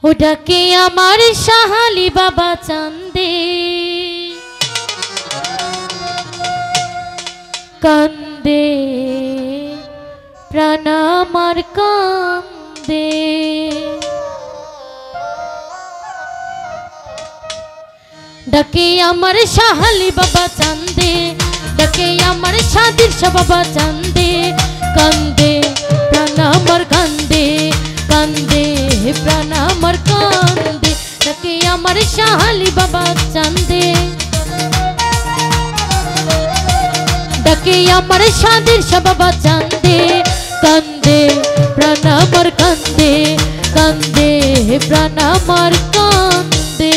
ও ডাকে আমার সাহালি বাবা চাঁদে কান্দে প্রাণ আমার কান্দে ডাকে আমার সাহালি বাবা চাঁদে ডাকে আমার সাদির বাবা চাঁদে কান্দে প্রাণ আমার কান্দে কান্দে প্রাণ আমার কান্দে ডাকে আমার সাহালি বাবা চাঁদে ডাকে আমার সাদির বাবা চাঁদে কান্দে প্রাণ আমার কান্দে কান্দে প্রাণ আমার কান্দে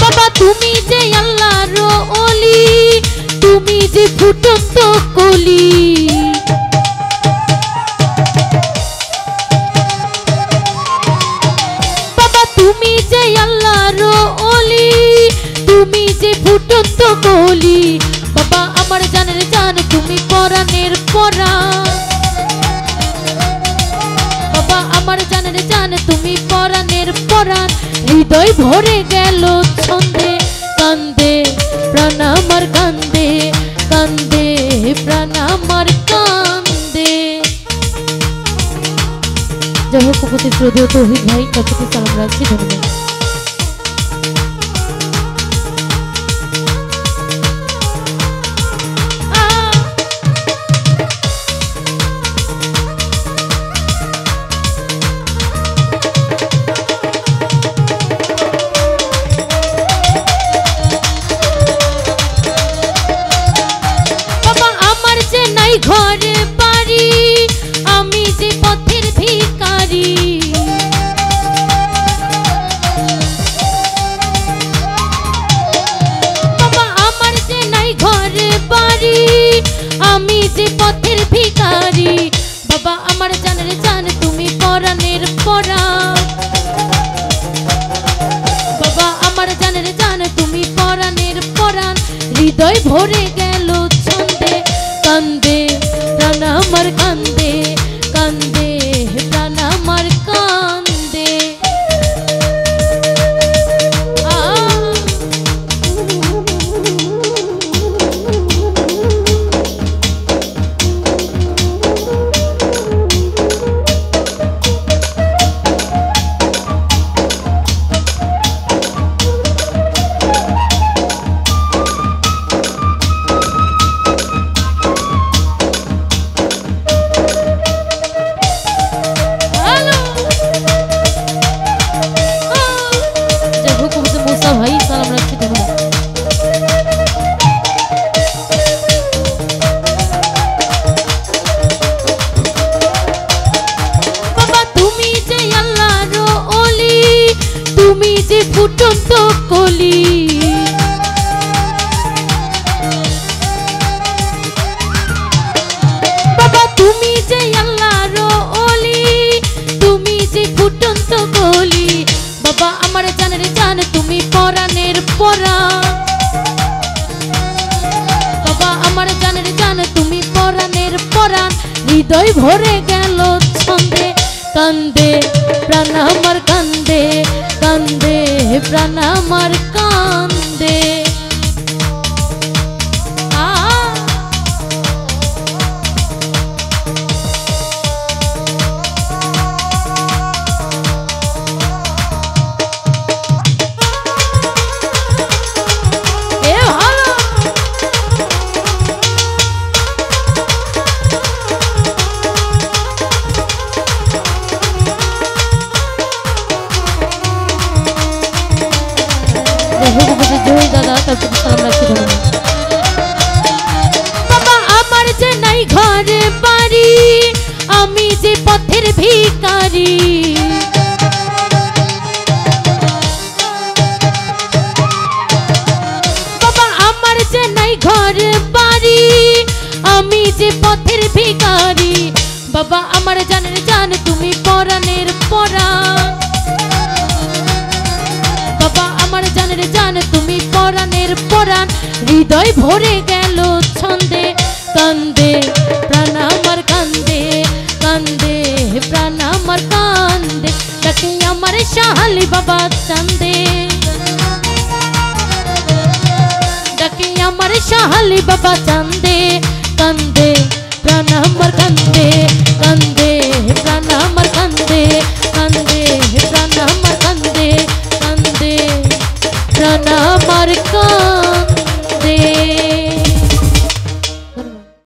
বাবা তুমি যে আল্লাহর ওলি তুমি যে ফুটন্ত কলি বাবা তুমি যে আল্লাহর ওলি তুমি যে ফুটন্ত কলি বাবা আমার জানের জান তুমি পরাণের পরাণ বাবা আমার জানের জান তুমি পরাণের পরাণ হৃদয় ভরে গেল ছন্দে কান্দে প্রাণ আমার কান্দে কান্দে প্রাণ আমার কান্দে যাই হোক উপস্থিত শ্রদ্ধেয় তৌহিদ ভাই কাছে সালাম রাখছি ধন্যবাদ ঘরে বাড়ি আমি যে পথের ভিখারি বাবা আমার যে নাই ঘরে বাড়ি আমি যে পথের ভিখারি বাবা আমার জানের জান তুমি পরাণের পরাণ বাবা আমার জানের জান তুমি পরাণের পরাণ হৃদয় ভরে গেল ছন্দে কান্দে প্রাণ আমার কান্দে কান্দে প্রাণ আমার কান্দে ফুটন্ত কলি বাবা তুমি যে আল্লাহর ওলি তুমি যে ফুটন্ত কলি বাবা আমার জানের জান তুমি পরাণের পরাণ বাবা আমার জানের জান তুমি পরাণের পরাণ হৃদয় ভরে গেল ছন্দে কান্দে প্রাণ আমার কান্দে কান্দে প্রাণ আমার কান্দে বাবা আমার যে নাই ঘরে বাড়ি আমি যে পথের ভিখারি বাবা আমার যে নাই ঘরে বাড়ি আমি যে পথের ভিখারি বাবা আমার জানের জান তুমি পরাণ ভরে গেল ছন্দে কান্দে প্রাণ আমার কান্দে কান্দে প্রাণ আমার কান্দে ডাকে আমার শাহালি বাবা চান্দে ডাকে আমার শাহালি বাবা চান্দে কান্দে